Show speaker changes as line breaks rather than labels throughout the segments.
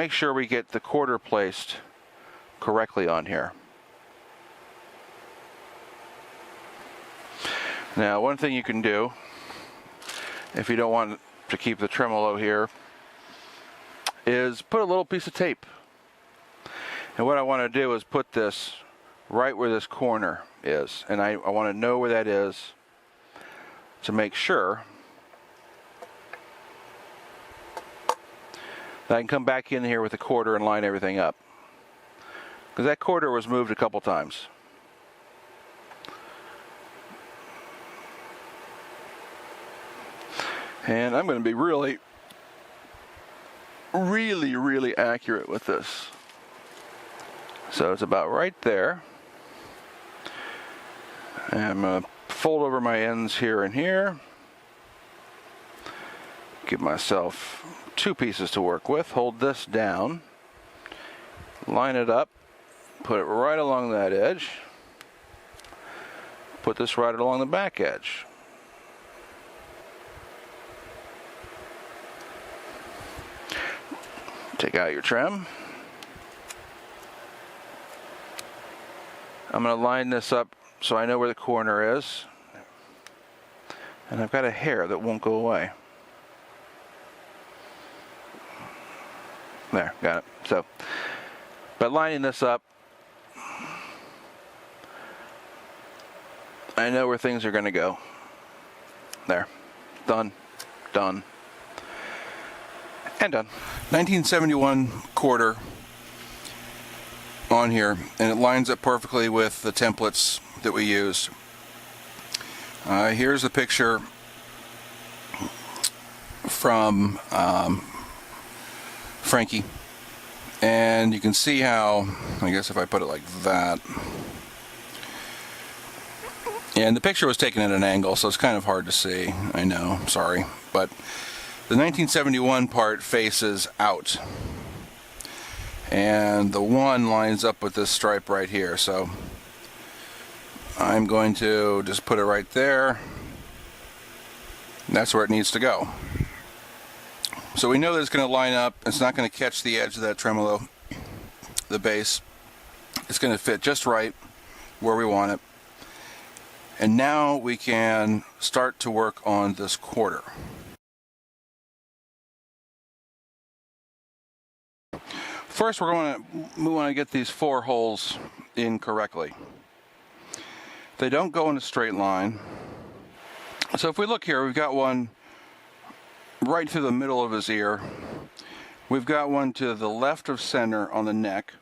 make sure we get the quarter placed correctly on here. Now, one thing you can do, if you don't want to keep the tremolo here, is put a little piece of tape. And what I want to do is put this right where this corner is. And I want to know where that is to make sure that I can come back in here with the quarter and line everything up. Because that quarter was moved a couple times. And I'm going to be really accurate with this. So it's about right there. And I'm going to fold over my ends here and here. Give myself 2 pieces to work with. Hold this down. Line it up. Put it right along that edge. Put this right along the back edge. Take out your trim. I'm going to line this up so I know where the corner is. And I've got a hair that won't go away. There, got it. So, by lining this up, I know where things are going to go. There. Done. Done. And done. 1971 quarter on here, and it lines up perfectly with the templates that we use. Here's a picture from Franky, and you can see how, I guess if I put it like that, and the picture was taken at an angle, so it's kind of hard to see. I know, sorry, but the 1971 part faces out, and the 1 lines up with this stripe right here, so I'm going to just put it right there. That's where it needs to go. So we know that it's going to line up. It's not going to catch the edge of that tremolo, the base. It's going to fit just right where we want it. And now we can start to work on this quarter. First, we want to get these 4 holes in correctly. They don't go in a straight line. So if we look here, we've got one right through the middle of his ear. We've got one to the left of center on the neck.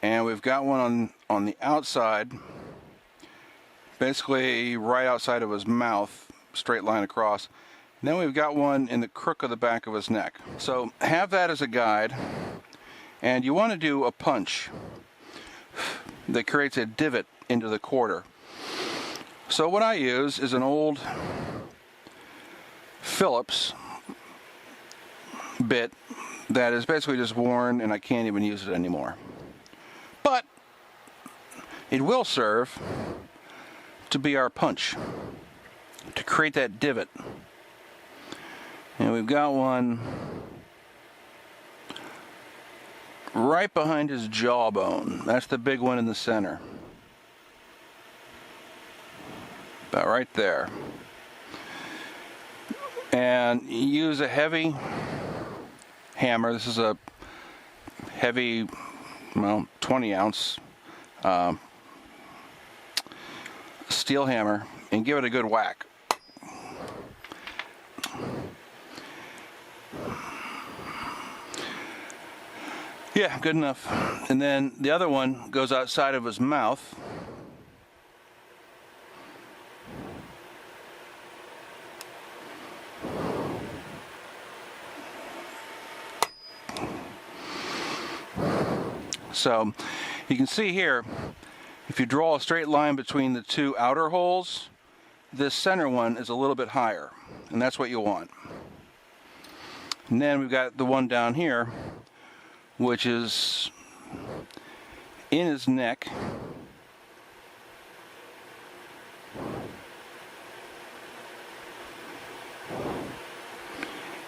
And we've got one on the outside, basically right outside of his mouth, straight line across. And then we've got one in the crook of the back of his neck. So have that as a guide. And you want to do a punch that creates a divot into the quarter. So what I use is an old Phillips bit that is basically just worn and I can't even use it anymore. But it will serve to be our punch, to create that divot. And we've got one right behind his jawbone. That's the big one in the center. About right there. And use a heavy hammer. This is a heavy, well, 20 ounce steel hammer, and give it a good whack. Yeah, good enough. And then the other one goes outside of his mouth. So you can see here, if you draw a straight line between the 2 outer holes, this center one is a little bit higher, and that's what you want. And then we've got the one down here, which is in his neck.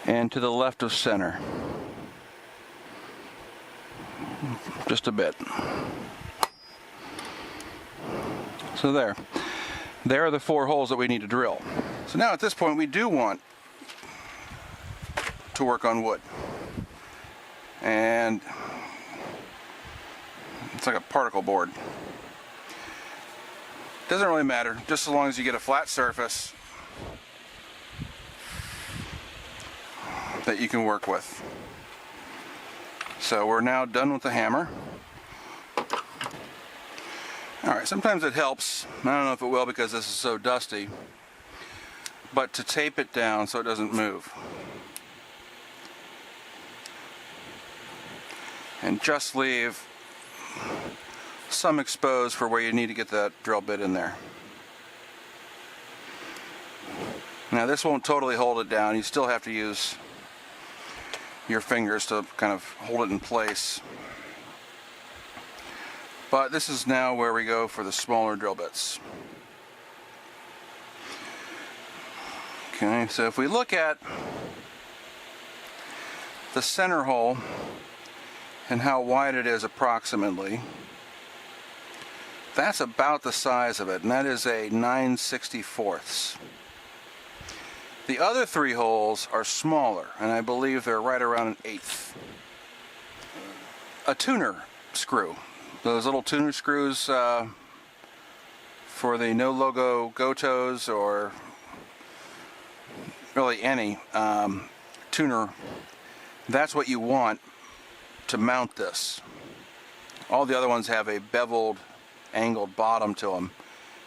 And to the left of center. just a bit. So there are the 4 holes that we need to drill. So now at this point we do want to work on wood. And it's like a particle board. Doesn't really matter, just as long as you get a flat surface that you can work with. So we're now done with the hammer. Alright, sometimes it helps, I don't know if it will because this is so dusty, but to tape it down so it doesn't move. And just leave some exposed for where you need to get that drill bit in there. Now this won't totally hold it down, you still have to use your fingers to kind of hold it in place. But this is now where we go for the smaller drill bits. Okay, so if we look at the center hole and how wide it is approximately, that's about the size of it, and that is a 9/64. The other 3 holes are smaller, and I believe they're right around an 1/8. A tuner screw. Those little tuner screws for the no logo Gotos, or really any tuner, that's what you want to mount this. All the other ones have a beveled, angled bottom to them.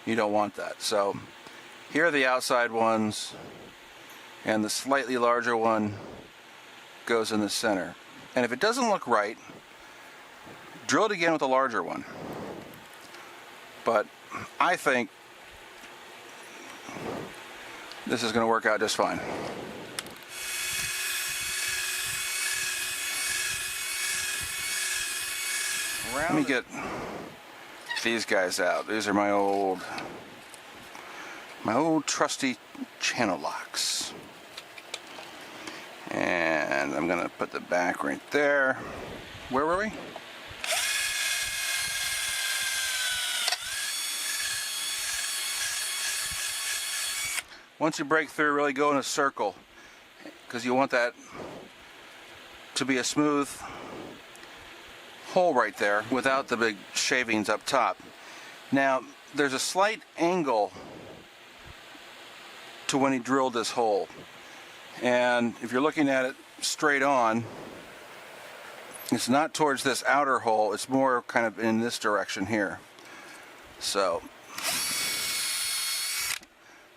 You don't want that. So here are the outside ones, and the slightly larger one goes in the center. And if it doesn't look right, drill it again with a larger one. But I think this is going to work out just fine. Let me get these guys out. These are my old trusty channel locks. And I'm going to put the back right there. Where were we? Once you break through, really go in a circle, because you want that to be a smooth hole right there without the big shavings up top. Now, there's a slight angle to when he drilled this hole, and if you're looking at it straight on, it's not towards this outer hole, it's more kind of in this direction here. So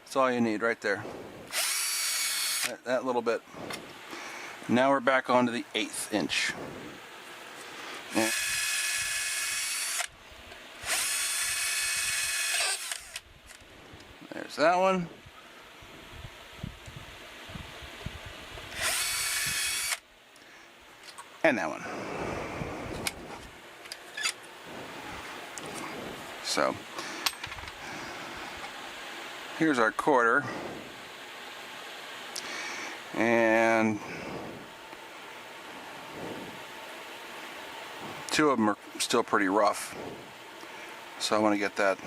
that's all you need right there. That little bit. Now we're back onto the 1/8 inch. And there's that one. And that one. So here's our quarter, and 2 of them are still pretty rough, so I want to get that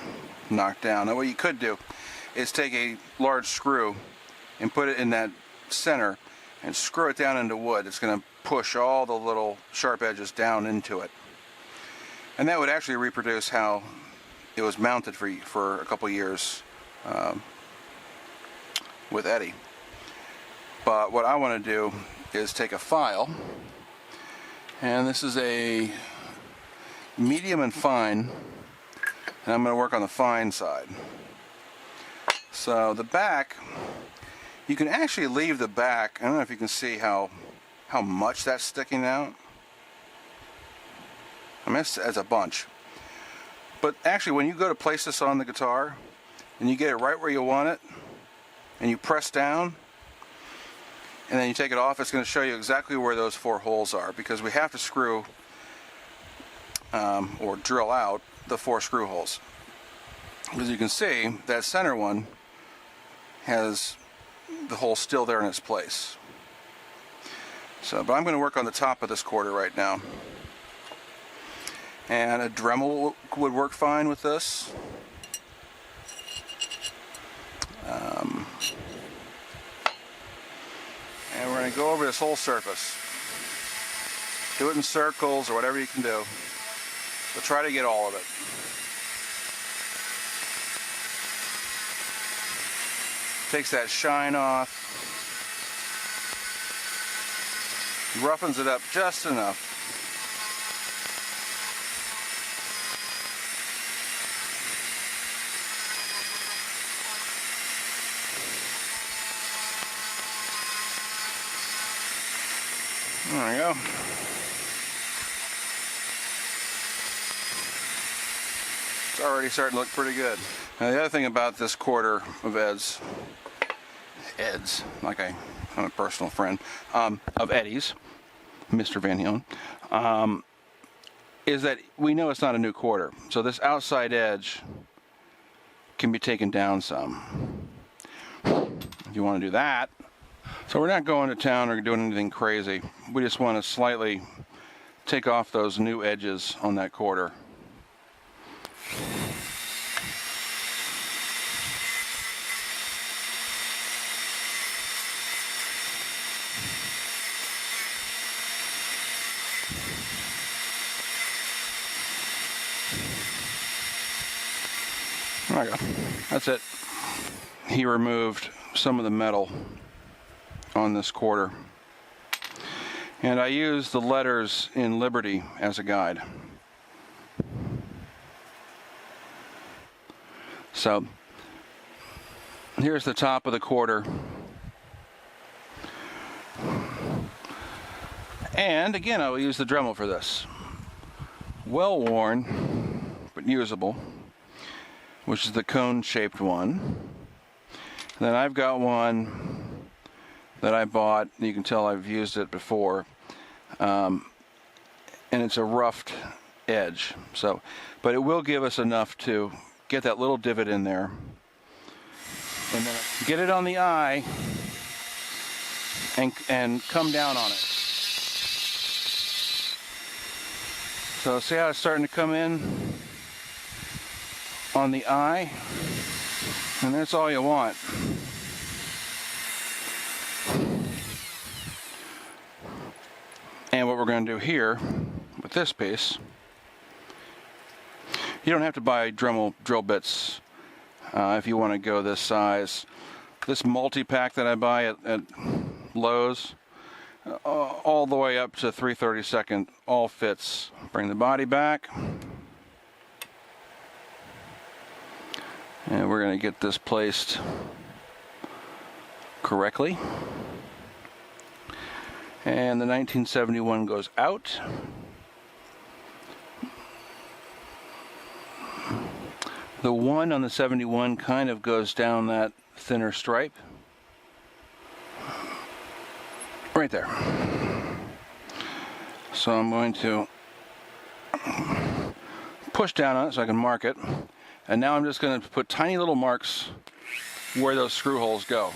knocked down. Now what you could do is take a large screw and put it in that center and screw it down into wood. It's going to push all the little sharp edges down into it, and that would actually reproduce how it was mounted for a couple years with Eddie. But what I want to do is take a file, and this is a medium and fine, and I'm going to work on the fine side. So the back, you can actually leave the back. I don't know if you can see how much that's sticking out. I mean, it's a bunch. But actually, when you go to place this on the guitar and you get it right where you want it, and you press down and then you take it off, it's going to show you exactly where those 4 holes are, because we have to screw or drill out the 4 screw holes. As you can see, that center one has the hole still there in its place. So, but I'm going to work on the top of this quarter right now. And a Dremel would work fine with this. And we're going to go over this whole surface. Do it in circles or whatever you can do. But try to get all of it. Takes that shine off. Roughens it up just enough. There we go. It's already starting to look pretty good. Now the other thing about this quarter of Ed's, like I'm a personal friend, of Eddie's, Mr. Van Halen, is that we know it's not a new quarter. So this outside edge can be taken down some. If you want to do that. So we're not going to town or doing anything crazy. We just want to slightly take off those new edges on that quarter. There we go. That's it. He removed some of the metal on this quarter. And I use the letters in Liberty as a guide. So here's the top of the quarter. And again, I will use the Dremel for this. Well worn, but usable, which is the cone-shaped one. And then I've got one that I bought. You can tell I've used it before, and it's a roughed edge. So, but it will give us enough to get that little divot in there, and then get it on the eye, and come down on it. So see how it's starting to come in on the eye, and that's all you want. And what we're going to do here with this piece, you don't have to buy Dremel drill bits if you want to go this size. This multi-pack that I buy at Lowe's, all the way up to 3/32, all fits. Bring the body back. And we're going to get this placed correctly. And the 1971 goes out. The 1 on the 71 kind of goes down that thinner stripe. Right there. So I'm going to push down on it so I can mark it. And now I'm just going to put tiny little marks where those screw holes go.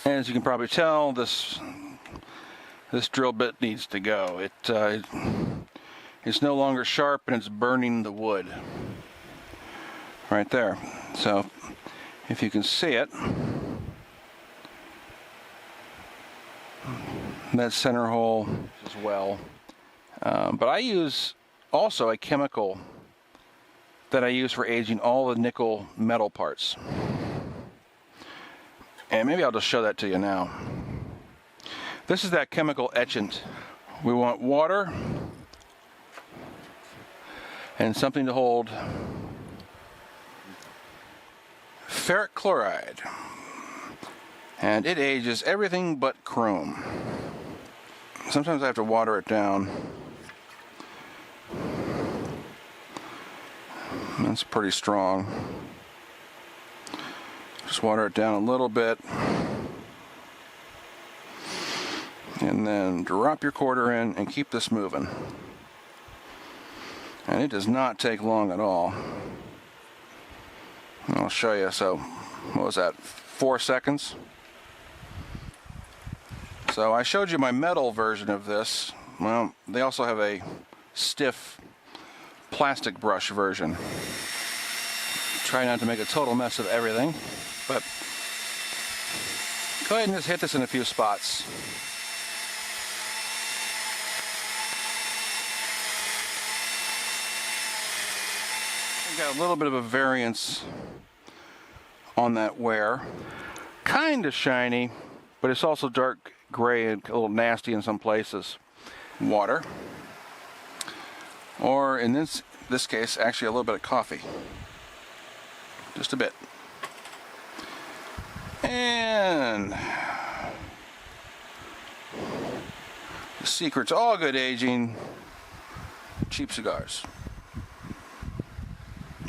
As you can probably tell, this drill bit needs to go. It's no longer sharp and it's burning the wood. Right there. So if you can see it, that center hole as well. But I use also a chemical that I use for aging all the nickel metal parts. And maybe I'll just show that to you now. This is that chemical etchant. We want water and something to hold ferric chloride. And it ages everything but chrome. Sometimes I have to water it down. That's pretty strong. Just water it down a little bit. And then drop your quarter in and keep this moving. And it does not take long at all. And I'll show you. So, what was that? 4 seconds? So I showed you my metal version of this. Well, they also have a stiff plastic brush version. Try not to make a total mess of everything, but go ahead and just hit this in a few spots. Got a little bit of a variance on that wear. Kind of shiny, but it's also dark gray and a little nasty in some places. Water, or in this case, actually a little bit of coffee. Just a bit. And the secret to all good aging: cheap cigars.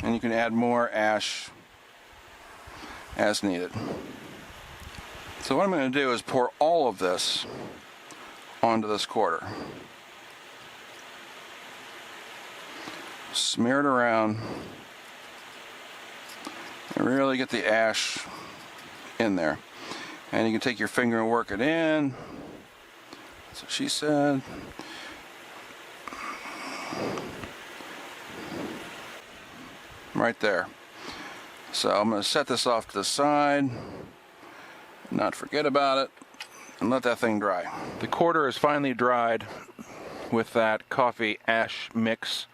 And you can add more ash as needed. So what I'm going to do is pour all of this onto this quarter. Smear it around and really get the ash in there. And you can take your finger and work it in. That's what she said. Right there. So I'm going to set this off to the side, not forget about it, and let that thing dry. The quarter is finally dried with that coffee ash mix.